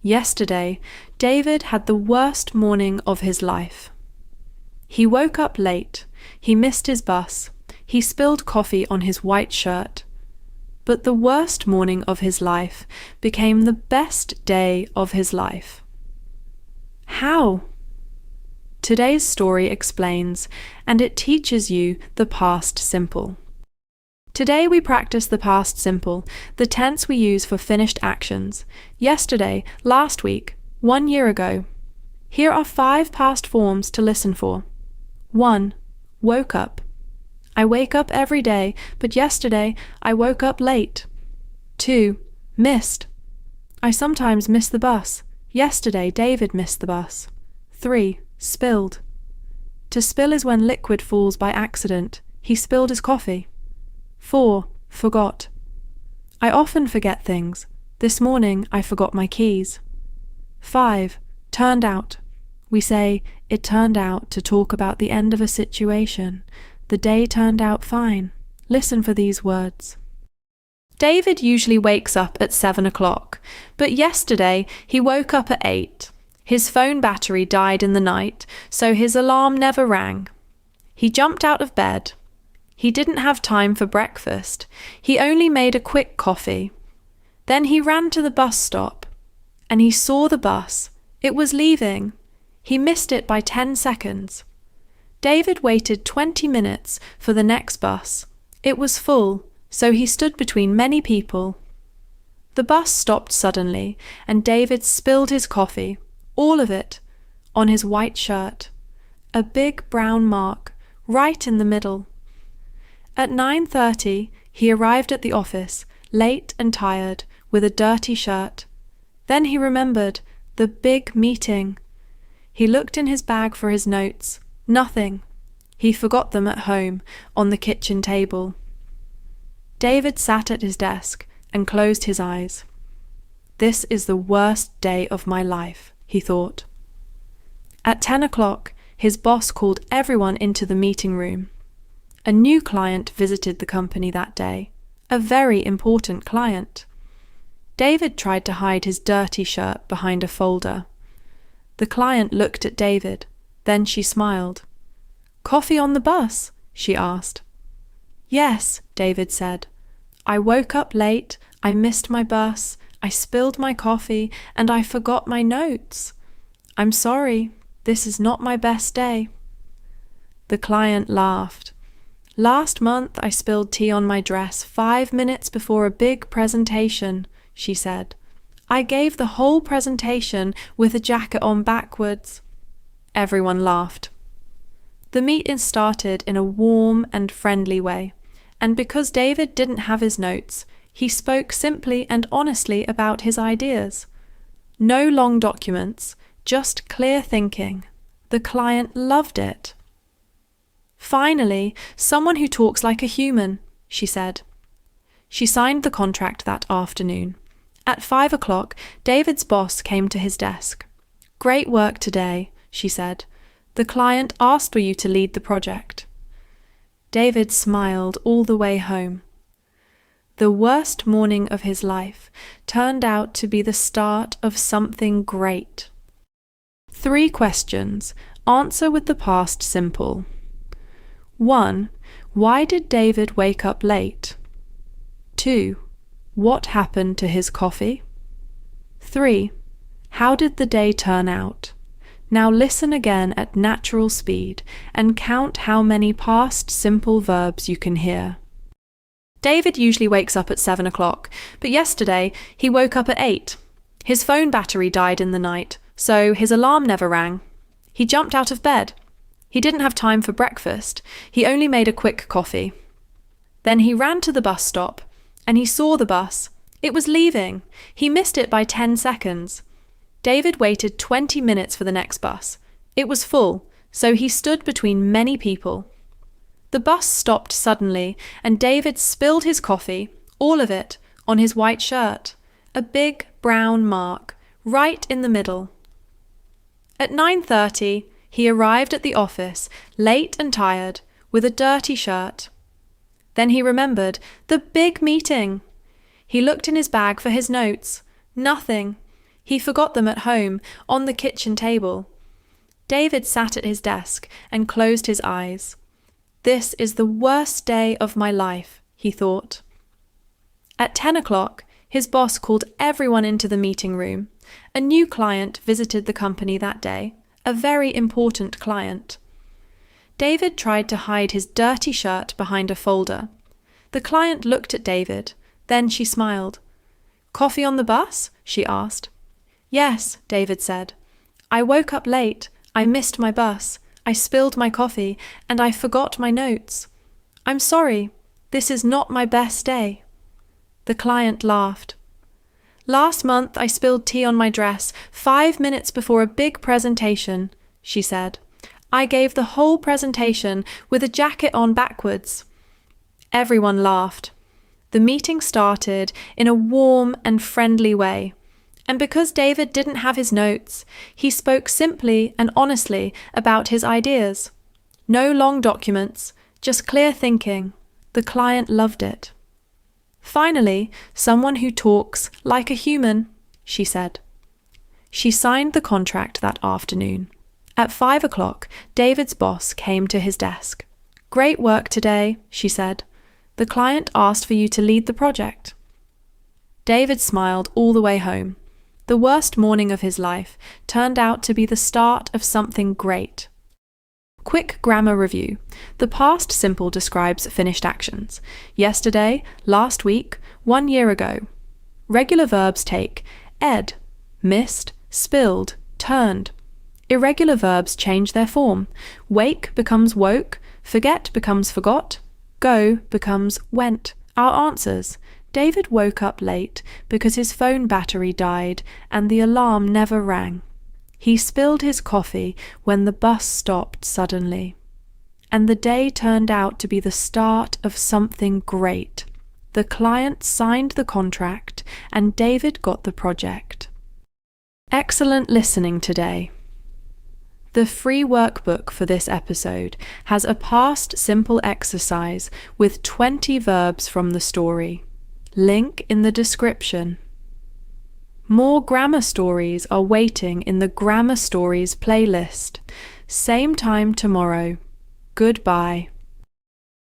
Yesterday, David had the worst morning of his life. He woke up late, he missed his bus, he spilled coffee on his white shirt. But the worst morning of his life became the best day of his life. How? Today's story explains, and it teaches you the past simple. Today we practice the past simple, the tense we use for finished actions. Yesterday, last week, 1 year ago. Here are 5 past forms to listen for. 1. Woke up. I wake up every day, but yesterday I woke up late. 2. Missed. I sometimes miss the bus. Yesterday David missed the bus. 3. Spilled. To spill is when liquid falls by accident. He spilled his coffee. 4. Forgot. I often forget things. This morning I forgot my keys. 5. Turned out. We say, it turned out to talk about the end of a situation. The day turned out fine. Listen for these words. David usually wakes up at 7 o'clock, but yesterday he woke up at 8. His phone battery died in the night, so his alarm never rang. He jumped out of bed. He didn't have time for breakfast. He only made a quick coffee. Then he ran to the bus stop, and he saw the bus. It was leaving. He missed it by 10 seconds. David waited 20 minutes for the next bus. It was full, so he stood between many people. The bus stopped suddenly, and David spilled his coffee, all of it, on his white shirt. A big brown mark, right in the middle. At 9:30, he arrived at the office, late and tired, with a dirty shirt. Then he remembered the big meeting. He looked in his bag for his notes. Nothing. He forgot them at home, on the kitchen table. David sat at his desk and closed his eyes. This is the worst day of my life, he thought. At 10 o'clock, his boss called everyone into the meeting room. A new client visited the company that day, a very important client. David tried to hide his dirty shirt behind a folder. The client looked at David, then she smiled. "Coffee on the bus?" she asked. "Yes," David said. "I woke up late, I missed my bus, I spilled my coffee, and I forgot my notes. I'm sorry, this is not my best day." The client laughed. "Last month I spilled tea on my dress 5 minutes before a big presentation," she said. "I gave the whole presentation with the jacket on backwards." Everyone laughed. The meeting started in a warm and friendly way, and because David didn't have his notes, he spoke simply and honestly about his ideas. No long documents, just clear thinking. The client loved it. "Finally, someone who talks like a human," she said. She signed the contract that afternoon. At 5 o'clock, David's boss came to his desk. "Great work today," she said. "The client asked for you to lead the project." David smiled all the way home. The worst morning of his life turned out to be the start of something great. 3 questions. Answer with the past simple. 1. Why did David wake up late? 2. What happened to his coffee? 3. How did the day turn out? Now listen again at natural speed and count how many past simple verbs you can hear. David usually wakes up at 7 o'clock, but yesterday he woke up at 8. His phone battery died in the night, so his alarm never rang. He jumped out of bed. He didn't have time for breakfast. He only made a quick coffee. Then he ran to the bus stop, and he saw the bus. It was leaving. He missed it by 10 seconds. David waited 20 minutes for the next bus. It was full, so he stood between many people. The bus stopped suddenly, and David spilled his coffee, all of it, on his white shirt. A big brown mark, right in the middle. At 9:30, he arrived at the office, late and tired, with a dirty shirt. Then he remembered the big meeting. He looked in his bag for his notes. Nothing. He forgot them at home, on the kitchen table. David sat at his desk and closed his eyes. This is the worst day of my life, he thought. At 10 o'clock, his boss called everyone into the meeting room. A new client visited the company that day, a very important client. David tried to hide his dirty shirt behind a folder. The client looked at David, then she smiled. "Coffee on the bus?" she asked. "Yes," David said. "I woke up late, I missed my bus, I spilled my coffee, and I forgot my notes. I'm sorry, this is not my best day." The client laughed. "Last month I spilled tea on my dress 5 minutes before a big presentation," she said. "I gave the whole presentation with a jacket on backwards." Everyone laughed. The meeting started in a warm and friendly way. And because David didn't have his notes, he spoke simply and honestly about his ideas. No long documents, just clear thinking. The client loved it. "Finally, someone who talks like a human," she said. She signed the contract that afternoon. At 5 o'clock, David's boss came to his desk. "Great work today," she said. "The client asked for you to lead the project." David smiled all the way home. The worst morning of his life turned out to be the start of something great. Quick grammar review. The past simple describes finished actions. Yesterday, last week, 1 year ago. Regular verbs take ed, missed, spilled, turned. Irregular verbs change their form. Wake becomes woke, forget becomes forgot, go becomes went. Our answers. David woke up late because his phone battery died and the alarm never rang. He spilled his coffee when the bus stopped suddenly. And the day turned out to be the start of something great. The client signed the contract and David got the project. Excellent listening today. The free workbook for this episode has a past simple exercise with 20 verbs from the story. Link in the description. More grammar stories are waiting in the Grammar Stories playlist. Same time tomorrow. Goodbye.